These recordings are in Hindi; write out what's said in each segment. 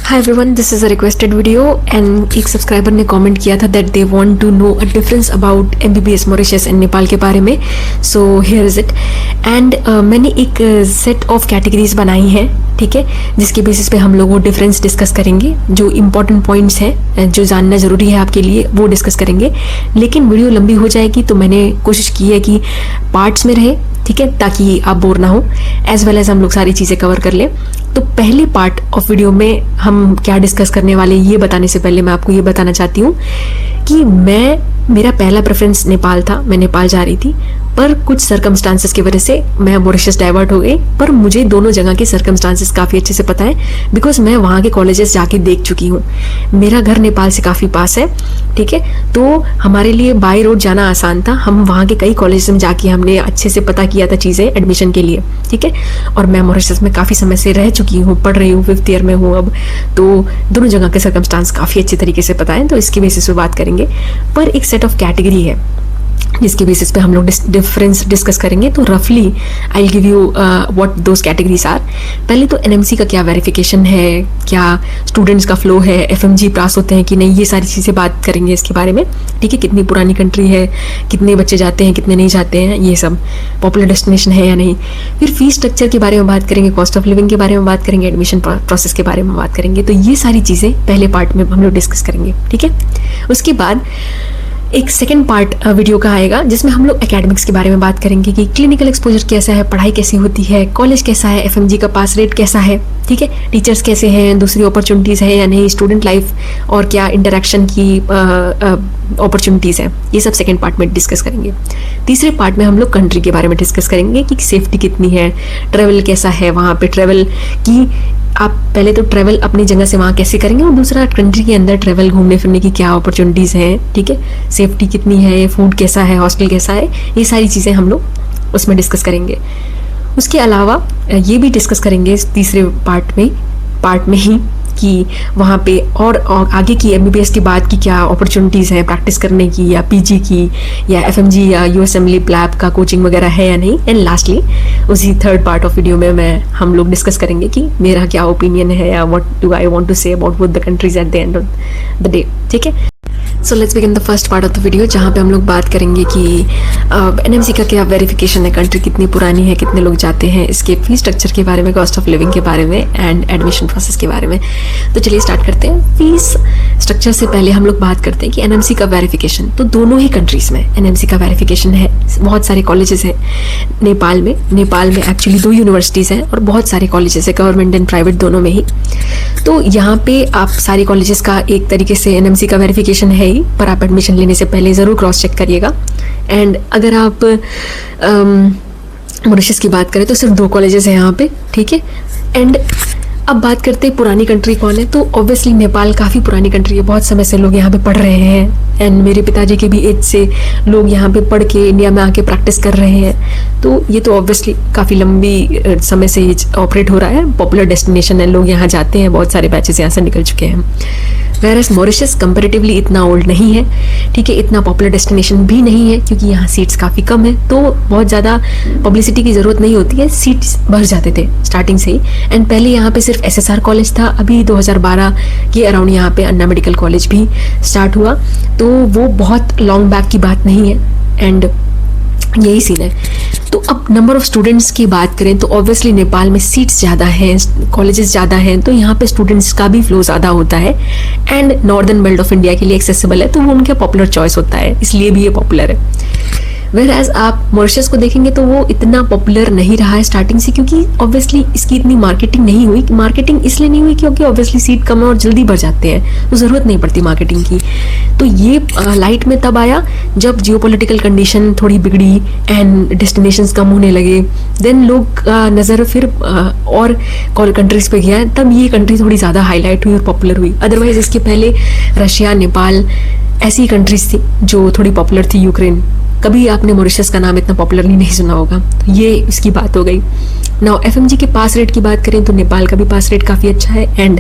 Hi everyone, this is a requested video and एक सब्सक्राइबर ने कमेंट किया था that they want to know a difference about MBBS Mauritius and Nepal के बारे में. So here is it. And मैंने एक सेट ऑफ कैटेगरीज बनाई हैं, ठीक है, जिसके बेसिस पे हम लोग वो डिफरेंस डिस्कस करेंगे. जो इंपॉर्टेंट पॉइंट्स हैं जो जानना ज़रूरी है आपके लिए वो डिस्कस करेंगे. लेकिन वीडियो लंबी हो जाएगी तो मैंने कोशिश की है कि पार्ट्स में रहे, ठीक है, ताकि आप बोर ना हो, एज वेल एज हम लोग सारी चीज़ें कवर कर लें. तो पहले पार्ट ऑफ वीडियो में हम क्या डिस्कस करने वाले ये बताने से पहले मैं आपको ये बताना चाहती हूँ कि मेरा पहला प्रेफरेंस नेपाल था. मैं नेपाल जा रही थी, पर कुछ सर्कमस्टांसेस की वजह से मैं मॉरिशस डाइवर्ट हो गई. पर मुझे दोनों जगह के सर्कमस्टांसेस काफ़ी अच्छे से पता है, बिकॉज मैं वहाँ के कॉलेजेस जाके देख चुकी हूँ. मेरा घर नेपाल से काफ़ी पास है, ठीक है, तो हमारे लिए बाई रोड जाना आसान था. हम वहाँ के कई कॉलेज में जाके हमने अच्छे से पता किया था चीज़ें एडमिशन के लिए, ठीक है. और मैं मॉरिशस में काफ़ी समय से रह चुकी हूँ, पढ़ रही हूँ, 5th ईयर में हूँ अब, तो दोनों जगह के सर्कमस्टांस काफ़ी अच्छे तरीके से पता है, तो इसकी बेसिस पे बात करेंगे. पर एक सेट ऑफ कैटेगरी है जिसके बेसिस पे हम लोग डिफरेंस डिस्कस करेंगे. तो रफली I will give you what those categories are. पहले तो एनएमसी का क्या वेरिफिकेशन है, क्या स्टूडेंट्स का फ्लो है, एफएमजी पास होते हैं कि नहीं, ये सारी चीज़ें बात करेंगे इसके बारे में, ठीक है. कितनी पुरानी कंट्री है, कितने बच्चे जाते हैं, कितने नहीं जाते हैं, ये सब, पॉपुलर डेस्टिनेशन है या नहीं. फिर फीस स्ट्रक्चर के बारे में बात करेंगे, कॉस्ट ऑफ लिविंग के बारे में बात करेंगे, एडमिशन प्रोसेस के बारे में बात करेंगे. तो ये सारी चीज़ें पहले पार्ट में हम लोग डिस्कस करेंगे, ठीक है. उसके बाद एक सेकेंड पार्ट वीडियो का आएगा जिसमें हम लोग एकेडमिक्स के बारे में बात करेंगे कि क्लिनिकल एक्सपोजर कैसा है, पढ़ाई कैसी होती है, कॉलेज कैसा है, एफएमजी का पास रेट कैसा है, ठीक है, टीचर्स कैसे हैं, दूसरी अपॉर्चुनिटीज़ है या नहीं, स्टूडेंट लाइफ और क्या इंटरेक्शन की अपॉर्चुनिटीज़ है, ये सब सेकेंड पार्ट में डिस्कस करेंगे. तीसरे पार्ट में हम लोग कंट्री के बारे में डिस्कस करेंगे कि सेफ्टी कितनी है, ट्रैवल कैसा है, वहाँ पे ट्रैवल की आप पहले तो ट्रैवल अपनी जगह से वहाँ कैसे करेंगे, और दूसरा कंट्री के अंदर ट्रैवल घूमने फिरने की क्या अपॉर्चुनिटीज़ हैं, ठीक है, सेफ्टी कितनी है, फूड कैसा है, हॉस्टल कैसा है, ये सारी चीज़ें हम लोग उसमें डिस्कस करेंगे. उसके अलावा ये भी डिस्कस करेंगे तीसरे पार्ट में ही कि वहाँ पे और आगे की एमबीबीएस के बाद की क्या अपॉर्चुनिटीज़ हैं प्रैक्टिस करने की, या पीजी की, या एफएमजी या यूएसएमएल प्लैब का कोचिंग वगैरह है या नहीं. एंड लास्टली उसी थर्ड पार्ट ऑफ वीडियो में हम लोग डिस्कस करेंगे कि मेरा क्या ओपिनियन है, या what do I want to say about both the countries at the end of the day, ठीक है. So let's begin the first part of the video, जहाँ पे हम लोग बात करेंगे कि एनएमसी का क्या वेरिफिकेशन है, कंट्री कितनी पुरानी है, कितने लोग जाते हैं, इसके फीस स्ट्रक्चर के बारे में, कॉस्ट ऑफ लिविंग के बारे में, एंड एडमिशन प्रोसेस के बारे में. तो चलिए स्टार्ट करते हैं. फीस स्ट्रक्चर से पहले हम लोग बात करते हैं कि एनएमसी का वेरिफिकेशन, तो दोनों ही कंट्रीज़ में एनएमसी का वेरिफिकेशन है. बहुत सारे कॉलेजेस हैं नेपाल में एक्चुअली 2 यूनिवर्सिटीज़ हैं और बहुत सारे कॉलेजेस हैं, गवर्नमेंट एंड प्राइवेट दोनों में ही. तो यहाँ पे आप सारे कॉलेजेस का एक तरीके से एनएमसी का वेरिफिकेशन है ही, पर आप एडमिशन लेने से पहले ज़रूर क्रॉस चेक करिएगा. एंड अगर आप मॉरिशस की बात करें तो सिर्फ 2 कॉलेजेस हैं यहाँ पे, ठीक है. एंड अब बात करते हैं पुरानी कंट्री कौन है, तो ऑब्वियसली नेपाल काफ़ी पुरानी कंट्री है, बहुत समय से लोग यहाँ पे पढ़ रहे हैं. एंड मेरे पिताजी के भी एज से लोग यहाँ पे पढ़ के इंडिया में आके प्रैक्टिस कर रहे हैं. तो ये तो ऑब्वियसली काफ़ी लंबी समय से ये ऑपरेट हो रहा है, पॉपुलर डेस्टिनेशन है, लोग यहाँ जाते हैं, बहुत सारे बैचेस यहाँ से निकल चुके हैं. वेरएस मॉरिशस कंपैरेटिवली इतना ओल्ड नहीं है, ठीक है, इतना पॉपुलर डेस्टिनेशन भी नहीं है, क्योंकि यहाँ सीट्स काफ़ी कम है, तो बहुत ज़्यादा पब्लिसिटी की ज़रूरत नहीं होती है, सीट्स भर जाते थे स्टार्टिंग से ही. एंड पहले यहाँ पे सिर्फ एसएसआर कॉलेज था, अभी 2012 के अराउंड यहाँ पे अन्ना मेडिकल कॉलेज भी स्टार्ट हुआ, तो वो बहुत लॉन्ग बैक की बात नहीं है. एंड यही सीन है. तो अब नंबर ऑफ स्टूडेंट्स की बात करें तो ऑब्वियसली नेपाल में सीट्स ज़्यादा हैं, कॉलेजेस ज़्यादा हैं, तो यहाँ पे स्टूडेंट्स का भी फ्लो ज़्यादा होता है. And northern belt of India के लिए एक्सेसिबल है, तो वो उनका पॉपुलर चॉइस होता है, इसलिए भी ये पॉपुलर है. वेर एज आप मॉरिशस को देखेंगे तो वो इतना पॉपुलर नहीं रहा है स्टार्टिंग से, क्योंकि ऑब्वियसली इसकी इतनी मार्केटिंग नहीं हुई. मार्केटिंग इसलिए नहीं हुई क्योंकि ऑब्वियसली सीट कम है और जल्दी भर जाते हैं, तो ज़रूरत नहीं पड़ती मार्केटिंग की. तो ये लाइट में तब आया जब जियोपॉलिटिकल कंडीशन थोड़ी बिगड़ी एंड डेस्टिनेशंस कम होने लगे. देन लोग नज़र फिर और कंट्रीज़ पे गया, तब ये कंट्री थोड़ी ज़्यादा हाईलाइट हुई और पॉपुलर हुई. अदरवाइज इसके पहले रशिया, नेपाल ऐसी कंट्रीज थी जो थोड़ी पॉपुलर थी, यूक्रेन, कभी आपने मॉरिशस का नाम इतना पॉपुलरली नहीं सुना होगा। ये इसकी बात हो गई। नाउ एफएमजी के पास रेट की बात करें तो नेपाल का भी पास रेट काफ़ी अच्छा है एंड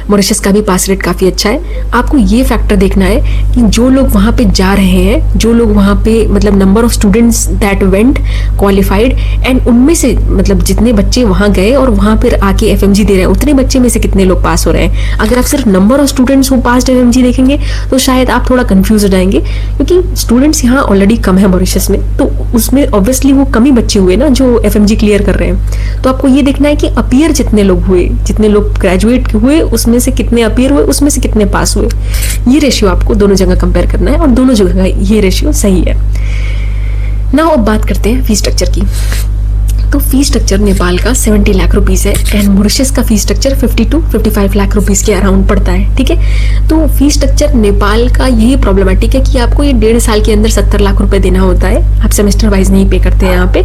मॉरिशस का भी पास रेट काफ़ी अच्छा है। आपको ये फैक्टर देखना है कि जो लोग वहाँ पे जा रहे हैं, जो लोग वहाँ पे मतलब number of students that went qualified and उनमें से मतलब जितने बच्चे वहाँ गए और वहाँ पर आके एफएमजी दे रहे हैं उतने बच्चे में से कितने लोग पास हो रहे हैं। अगर आप सिर्फ number of students who pass FMG देखेंगे तो शायद आप थोड़ा कंफ्यूज हो जाएंगे, क्योंकि स्टूडेंट्स यहाँ ऑलरेडी कम है मॉरिशस में, तो उसमें ऑब्वियसली वो कम ही बच्चे हुए ना जो एफएमजी क्लियर कर रहे हैं। तो आपको ये देखना है कि अपीयर जितने लोग हुए, जितने लोग ग्रेजुएट हुए उसमें से कितने अपीयर हुए, उसमें से कितने पास हुए। ये रेशियो आपको दोनों जगह कंपेयर करना है और दोनों जगह ये रेशियो सही है। नाउ अब बात करते हैं फीस स्ट्रक्चर की। तो फी स्ट्रक्चर नेपाल का 70 लाख रुपीज़ है एंड मॉरिशस का fee structure 50 to 55 lakh rupees के अराउंड पड़ता है। ठीक है, तो फी स्ट्रक्चर नेपाल का यही प्रॉब्लमेटिक है कि आपको ये 1.5 साल के अंदर 70 लाख रुपए देना होता है। आप सेमेस्टर वाइज नहीं पे करते हैं यहाँ पे,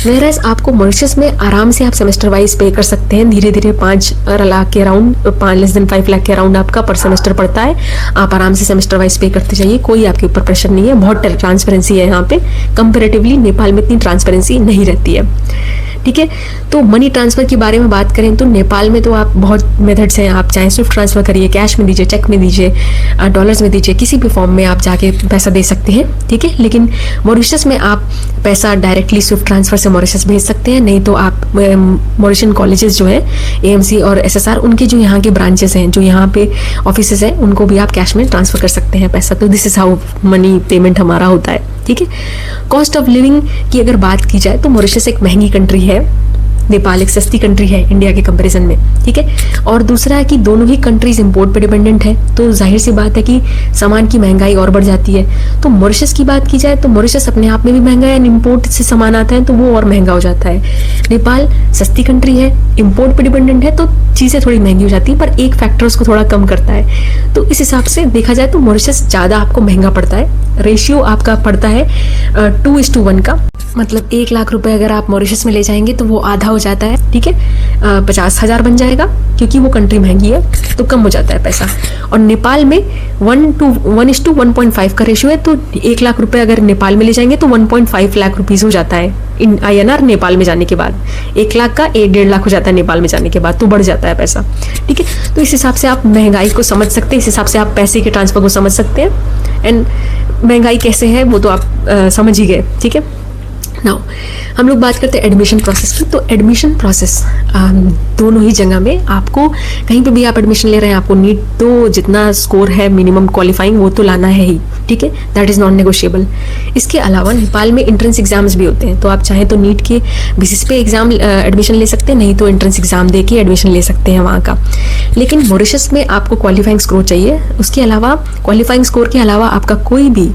वेयरएज आपको मॉरिशस में आराम से आप सेमेस्टर वाइज पे कर सकते हैं। धीरे धीरे 5 लाख के अराउंड, 5 लाख के अराउंड आपका पर सेमेस्टर पड़ता है। आप आराम से सेमेस्टर वाइज पे करते जाइए, कोई आपके ऊपर प्रेशर नहीं है। बहुत ट्रांसपेरेंसी है यहाँ पे, कंपेरेटिवली नेपाल में इतनी ट्रांसपेरेंसी नहीं रहती है। ठीक है, तो मनी ट्रांसफ़र के बारे में बात करें तो नेपाल में तो आप बहुत मेथड्स हैं। आप चाहे स्विफ्ट ट्रांसफ़र करिए, कैश में दीजिए, चेक में दीजिए, डॉलर्स में दीजिए, किसी भी फॉर्म में आप जाके पैसा दे सकते हैं। ठीक है, लेकिन मॉरिशस में आप पैसा डायरेक्टली स्विफ्ट ट्रांसफ़र से मॉरिशस भेज सकते हैं, नहीं तो आप मॉरिशन कॉलेजेस जो है एएमसी और एसएसआर, उनके जो यहाँ के ब्रांचेस हैं, जो यहाँ पे ऑफिसेस हैं, उनको भी आप कैश में ट्रांसफ़र कर सकते हैं पैसा। तो this is how many payment हमारा होता है। ठीक है, कॉस्ट ऑफ लिविंग की अगर बात की जाए तो मॉरिशस एक महंगी कंट्री है, नेपाल एक सस्ती कंट्री है इंडिया के कंपैरिजन में। ठीक है, और दूसरा है कि दोनों ही कंट्रीज इंपोर्ट पे डिपेंडेंट है, तो जाहिर सी बात है कि सामान की महंगाई और बढ़ जाती है। तो मॉरिशस की बात की जाए तो मॉरिशस अपने आप में भी महंगा है, इंपोर्ट से सामान आता है तो वो और महंगा हो जाता है। नेपाल सस्ती कंट्री है, इंपोर्ट पे डिपेंडेंट है, तो चीज़ें थोड़ी महंगी हो जाती है, पर एक फैक्टर उसको थोड़ा कम करता है। तो इस हिसाब से देखा जाए तो मॉरिशस ज़्यादा आपको महंगा पड़ता है। रेशियो आपका पड़ता है 2:1 का, मतलब 1 लाख रुपए अगर आप मॉरिशस में ले जाएंगे तो वो आधा हो जाता है। ठीक है, 50,000 बन जाएगा, क्योंकि वो कंट्री महंगी है तो कम हो जाता है पैसा। और नेपाल में 1:1.5 का रेशियो है, तो 1 लाख रुपए अगर नेपाल में ले जाएंगे तो 1.5 लाख रुपीज़ हो जाता है इन INR नेपाल में जाने के बाद। 1 लाख का 1.5 लाख हो जाता है नेपाल में जाने के बाद, तो बढ़ जाता है पैसा। ठीक है, तो इस हिसाब से आप महंगाई को समझ सकते हैं, इस हिसाब से आप पैसे के ट्रांसफर को समझ सकते हैं। एंड महंगाई कैसे है वो तो आप समझ ही गए। ठीक है, नाउ हम लोग बात करते हैं एडमिशन प्रोसेस की। तो एडमिशन प्रोसेस दोनों ही जगह में, आपको कहीं पे भी आप एडमिशन ले रहे हैं, आपको नीट तो जितना स्कोर है मिनिमम क्वालिफाइंग वो तो लाना है ही। ठीक है, दैट इज़ नॉन नेगोशिएबल। इसके अलावा नेपाल में एंट्रेंस एग्जाम्स भी होते हैं, तो आप चाहें तो नीट के बेसिस पे एग्जाम एडमिशन ले सकते हैं, नहीं तो एंट्रेंस एग्जाम दे के एडमिशन ले सकते हैं वहाँ का। लेकिन मॉरिशस में आपको क्वालिफाइंग स्कोर चाहिए, उसके अलावा क्वालिफाइंग स्कोर के अलावा आपका कोई भी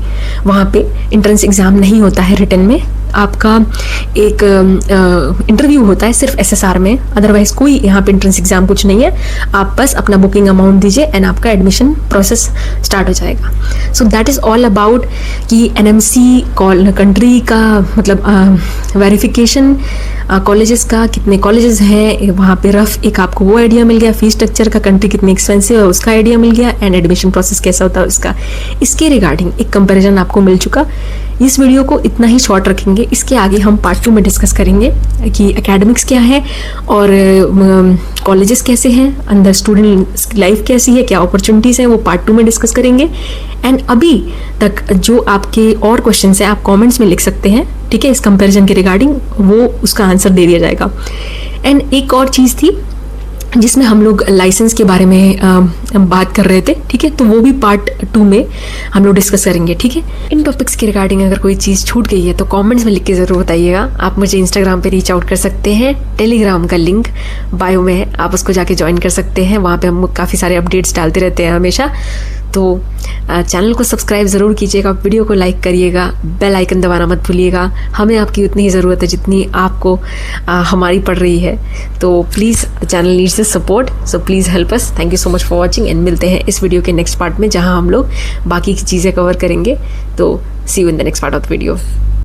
वहाँ पे एंट्रेंस एग्जाम नहीं होता है रिटन में। आपका एक इंटरव्यू होता है सिर्फ SSR में, अदरवाइज कोई यहाँ पे एंट्रेंस एग्जाम कुछ नहीं है। आप बस अपना बुकिंग अमाउंट दीजिए एंड आपका एडमिशन प्रोसेस स्टार्ट हो जाएगा। So that is all about कि NMC कंट्री का मतलब वेरिफिकेशन, कॉलेजेस का कितने कॉलेजेस हैं वहाँ पे रफ एक आपको वो आइडिया मिल गया, फीस स्ट्रक्चर का, कंट्री कितनी एक्सपेंसिव है उसका आइडिया मिल गया, एंड एडमिशन प्रोसेस कैसा होता है उसका, इसके रिगार्डिंग एक कंपैरिजन आपको मिल चुका। इस वीडियो को इतना ही शॉर्ट रखेंगे, इसके आगे हम पार्ट 2 में डिस्कस करेंगे कि एकेडमिक्स क्या है और कॉलेजेस कैसे हैं, अंदर स्टूडेंट लाइफ कैसी है, क्या अपॉर्चुनिटीज़ हैं, वो पार्ट 2 में डिस्कस करेंगे। एंड अभी तक जो आपके और क्वेश्चन हैं आप कमेंट्स में लिख सकते हैं। ठीक है, इस कंपैरिजन के रिगार्डिंग वो उसका आंसर दे दिया जाएगा। एंड एक और चीज़ थी जिसमें हम लोग लाइसेंस के बारे में बात कर रहे थे। ठीक है, तो वो भी पार्ट 2 में हम लोग डिस्कस करेंगे। ठीक है, इन टॉपिक्स के रिगार्डिंग अगर कोई चीज़ छूट गई है तो कमेंट्स में लिख के ज़रूर बताइएगा। आप मुझे इंस्टाग्राम पे रीच आउट कर सकते हैं, टेलीग्राम का लिंक बायो में है, आप उसको जाके ज्वाइन कर सकते हैं। वहाँ पे हम काफ़ी सारे अपडेट्स डालते रहते हैं हमेशा। तो चैनल को सब्सक्राइब ज़रूर कीजिएगा, वीडियो को लाइक करिएगा, बेल आइकन दबाना मत भूलिएगा। हमें आपकी उतनी ही ज़रूरत है जितनी आपको हमारी पड़ रही है। तो please the channel needs the support, so please help us. Thank you so much for watching and मिलते हैं इस वीडियो के नेक्स्ट पार्ट में, जहाँ हम लोग बाकी की चीज़ें कवर करेंगे। तो see you in the next part of the video.